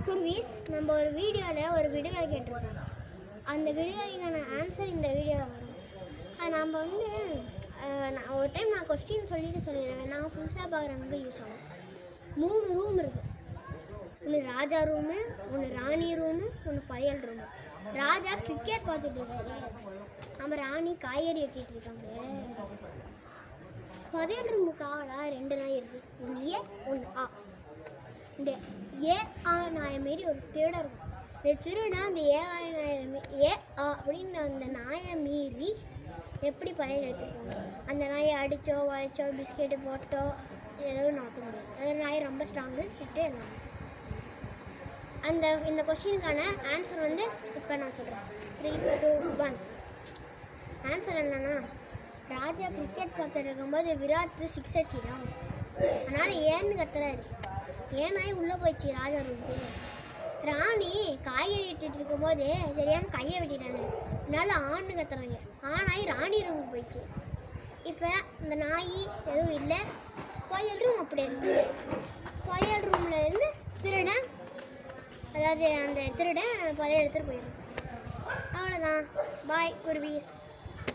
குர்வீஸ், நம்ம ஒரு வீடியோவில் ஒரு விடுகதை கேட்டிருக்கோம். அந்த விடுகதைக்கான ஆன்சர் இந்த வீடியோவில் வரும். அது நம்ம நான் ஒரு டைம் கொஸ்டின் சொல்லிடுறேன். நான் புதுசாக பார்க்குறவங்க யூஸ் ஆகும். 3 ரூம் இருக்குது. ஒன்று ராஜா ரூமு, ஒன்று ராணி ரூமு, ஒன்று பையல் ரூமு. ராஜா கிரிக்கெட் பார்த்துட்டு இருக்காரு. நம்ம ராணி காய்கறி வெட்டிட்டு இருக்காங்க. பதையல் ரூமுக்கு ஆளா 2 நாய் இருக்குது. ஒன்று ஏ, ஒன்று ஆ. இந்த ஏ ஆ நாயை மாரி ஒரு திருடம் இருக்கும். இந்த திருடா அந்த ஏ ஆ அப்படின்னு அந்த நாயை மீறி எப்படி பையன் எடுத்துருப்பாங்க. அந்த நாயை அடித்தோ வளைச்சோ பிஸ்கெட்டு போட்டோ எதுவும் மாற்ற முடியாது. அந்த நாய் ரொம்ப ஸ்ட்ராங்கு, ஸ்ட்ரிக்ட்டு எல்லாம். இந்த கொஸ்டினுக்கான ஆன்சர் இப்போ நான் சொல்கிறேன். 3, 2, 1. ஆன்சர் என்னன்னா, ராஜா கிரிக்கெட் பார்த்துட்டு இருக்கும்போது விராட் 6 அடிச்சிட்டான். அதனால் ஏன்னு கத்துறாரு. ஏனாய் உள்ளே போயிடுச்சு ராஜா ரூமுக்கு. ராணி காய்கறி வெட்டிட்டு இருக்கும்போது சரியான கையை வெட்டிட்டாங்க. அதனால ஆண் கத்துறாங்க. ஆனாய் ராணி ரூமுக்கு போயிடுச்சு. இப்போ இந்த நாய் எதுவும் இல்லை. பையல் ரூம் அப்படியே இருக்கு. பையல் ரூமில் இருந்து திருடன், அதாவது அந்த திருடன் பதைய எடுத்துகிட்டு போயிடும். அவ்வளோதான். பாய் குருவீஸ்.